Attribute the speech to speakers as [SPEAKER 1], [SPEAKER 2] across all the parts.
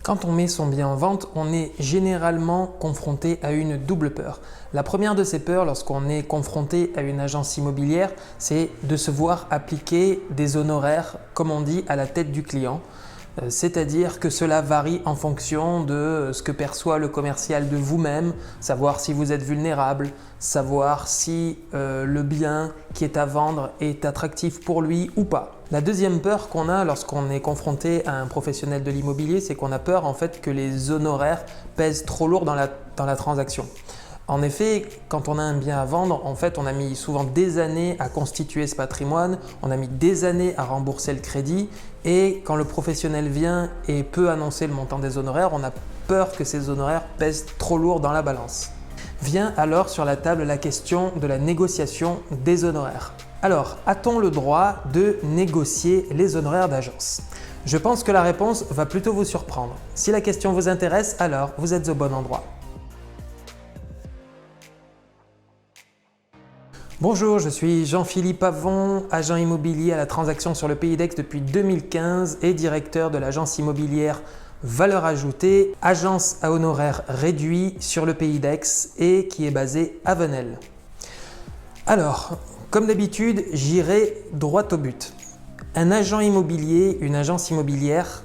[SPEAKER 1] Quand on met son bien en vente, on est généralement confronté à une double peur. La première de ces peurs lorsqu'on est confronté à une agence immobilière, c'est de se voir appliquer des honoraires, comme on dit, à la tête du client. C'est-à-dire que cela varie en fonction de ce que perçoit le commercial de vous-même, savoir si vous êtes vulnérable, savoir si le bien qui est à vendre est attractif pour lui ou pas. La deuxième peur qu'on a lorsqu'on est confronté à un professionnel de l'immobilier, c'est qu'on a peur en fait que les honoraires pèsent trop lourd dans la transaction. En effet, quand on a un bien à vendre, en fait, on a mis souvent des années à constituer ce patrimoine, on a mis des années à rembourser le crédit et quand le professionnel vient et peut annoncer le montant des honoraires, on a peur que ces honoraires pèsent trop lourd dans la balance. Vient alors sur la table la question de la négociation des honoraires. Alors, a-t-on le droit de négocier les honoraires d'agence ? Je pense que la réponse va plutôt vous surprendre. Si la question vous intéresse, alors vous êtes au bon endroit. Bonjour, je suis Jean-Philippe Avon, agent immobilier à la transaction sur le Pays d'Aix depuis 2015 et directeur de l'agence immobilière Valeur Ajoutée, agence à honoraires réduits sur le Pays d'Aix et qui est basée à Venelle. Alors, comme d'habitude, j'irai droit au but. Un agent immobilier, une agence immobilière,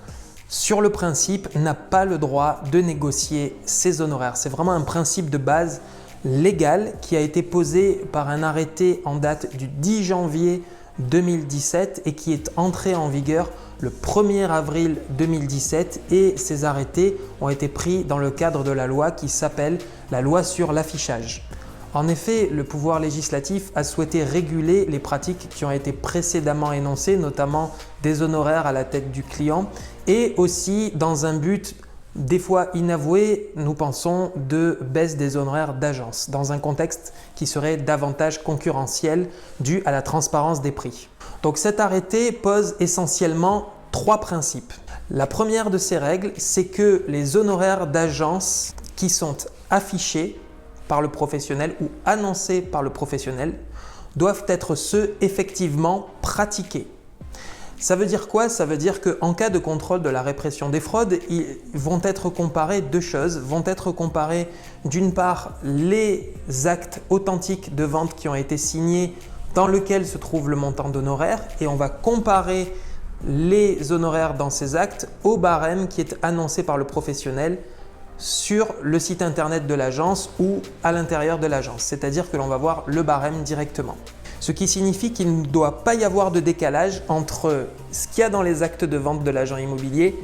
[SPEAKER 1] sur le principe, n'a pas le droit de négocier ses honoraires. C'est vraiment un principe de base légal qui a été posé par un arrêté en date du 10 janvier 2017 et qui est entré en vigueur le 1er avril 2017 et ces arrêtés ont été pris dans le cadre de la loi qui s'appelle la loi sur l'affichage. En effet, le pouvoir législatif a souhaité réguler les pratiques qui ont été précédemment énoncées, notamment des honoraires à la tête du client et aussi dans un but des fois inavoué, nous pensons, de baisse des honoraires d'agence dans un contexte qui serait davantage concurrentiel dû à la transparence des prix. Donc cet arrêté pose essentiellement 3 principes. La première de ces règles, c'est que les honoraires d'agence qui sont affichés par le professionnel ou annoncés par le professionnel doivent être ceux effectivement pratiqués. Ça veut dire quoi? Ça veut dire qu'en cas de contrôle de la répression des fraudes, ils vont être comparés deux choses. Vont être comparés d'une part les actes authentiques de vente qui ont été signés dans lesquels se trouve le montant d'honoraires et on va comparer les honoraires dans ces actes au barème qui est annoncé par le professionnel sur le site internet de l'agence ou à l'intérieur de l'agence. C'est-à-dire que l'on va voir le barème directement. Ce qui signifie qu'il ne doit pas y avoir de décalage entre ce qu'il y a dans les actes de vente de l'agent immobilier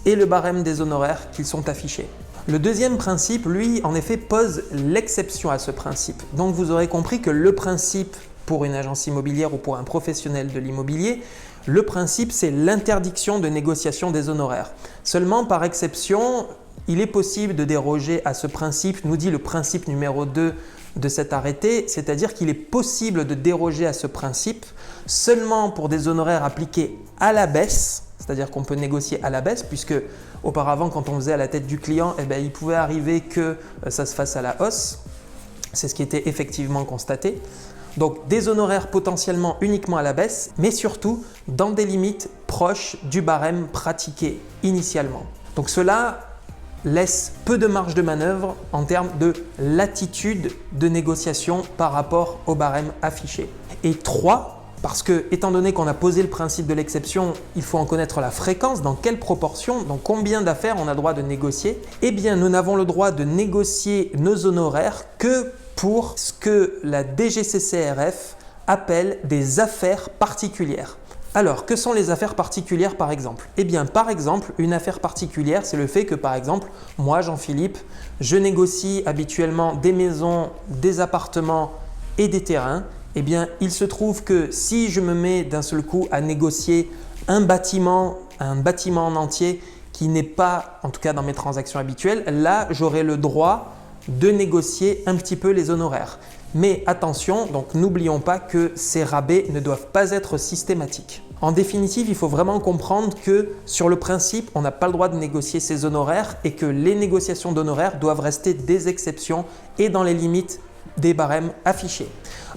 [SPEAKER 1] et le barème des honoraires qu'ils sont affichés. Le deuxième principe, lui, en effet, pose l'exception à ce principe. Donc vous aurez compris que le principe pour une agence immobilière ou pour un professionnel de l'immobilier, le principe c'est l'interdiction de négociation des honoraires. Seulement par exception, il est possible de déroger à ce principe, nous dit le principe numéro 2 de cet arrêté, c'est-à-dire qu'il est possible de déroger à ce principe seulement pour des honoraires appliqués à la baisse, c'est-à-dire qu'on peut négocier à la baisse puisque auparavant quand on faisait à la tête du client, il pouvait arriver que ça se fasse à la hausse, c'est ce qui était effectivement constaté. Donc des honoraires potentiellement uniquement à la baisse, mais surtout dans des limites proches du barème pratiqué initialement. Donc cela laisse peu de marge de manœuvre en termes de latitude de négociation par rapport au barème affiché. Et 3, parce que étant donné qu'on a posé le principe de l'exception, il faut en connaître la fréquence, dans quelle proportion, dans combien d'affaires on a le droit de négocier. Eh bien, nous n'avons le droit de négocier nos honoraires que pour ce que la DGCCRF appelle des affaires particulières. Alors, que sont les affaires particulières par exemple? Eh bien, par exemple, une affaire particulière, c'est le fait que par exemple, moi, Jean-Philippe, je négocie habituellement des maisons, des appartements et des terrains. Eh bien, il se trouve que si je me mets d'un seul coup à négocier un bâtiment en entier qui n'est pas, en tout cas dans mes transactions habituelles, là, j'aurai le droit de négocier un petit peu les honoraires. Mais attention, donc n'oublions pas que ces rabais ne doivent pas être systématiques. En définitive, il faut vraiment comprendre que sur le principe, on n'a pas le droit de négocier ces honoraires et que les négociations d'honoraires doivent rester des exceptions et dans les limites des barèmes affichés.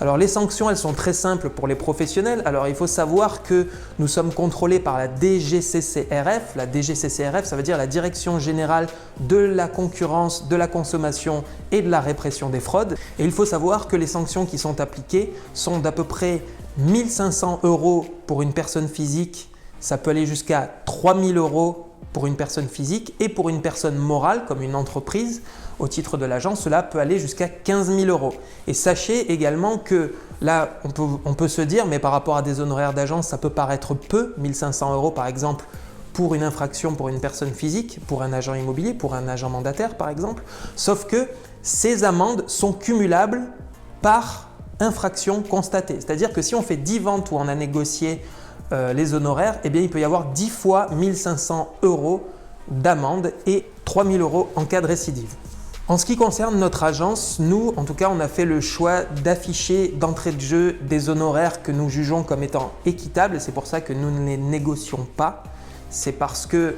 [SPEAKER 1] Alors les sanctions, elles sont très simples pour les professionnels. Alors il faut savoir que nous sommes contrôlés par la DGCCRF. La DGCCRF, ça veut dire la Direction Générale de la Concurrence, de la Consommation et de la Répression des Fraudes. Et il faut savoir que les sanctions qui sont appliquées sont d'à peu près 1 500 € pour une personne physique. Ça peut aller jusqu'à 3 000 € pour une personne physique, et pour une personne morale comme une entreprise au titre de l'agence, cela peut aller jusqu'à 15 000 €. Et sachez également que là, on peut se dire, mais par rapport à des honoraires d'agence, ça peut paraître peu, 1 500 € par exemple, pour une infraction pour une personne physique, pour un agent immobilier, pour un agent mandataire par exemple, sauf que ces amendes sont cumulables par infraction constatée. C'est-à-dire que si on fait 10 ventes où on a négocié les honoraires, eh bien, il peut y avoir 10 fois 1 500 € d'amende et 3 000 € en cas de récidive. En ce qui concerne notre agence, nous, en tout cas, on a fait le choix d'afficher d'entrée de jeu des honoraires que nous jugeons comme étant équitables. C'est pour ça que nous ne les négocions pas. C'est parce que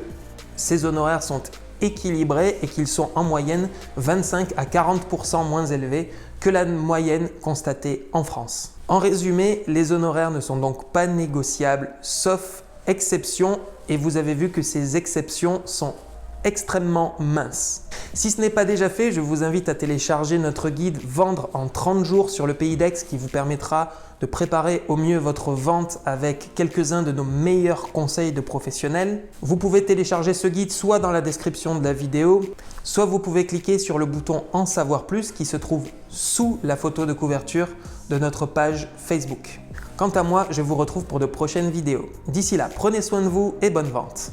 [SPEAKER 1] ces honoraires sont équilibrés et qu'ils sont en moyenne 25 à 40% moins élevés que la moyenne constatée en France. En résumé, les honoraires ne sont donc pas négociables sauf exception, et vous avez vu que ces exceptions sont extrêmement minces. Si ce n'est pas déjà fait, je vous invite à télécharger notre guide Vendre en 30 jours sur le Pays d'Aix qui vous permettra de préparer au mieux votre vente avec quelques-uns de nos meilleurs conseils de professionnels. Vous pouvez télécharger ce guide soit dans la description de la vidéo, soit vous pouvez cliquer sur le bouton En savoir plus qui se trouve sous la photo de couverture de notre page Facebook. Quant à moi, je vous retrouve pour de prochaines vidéos. D'ici là, prenez soin de vous et bonne vente.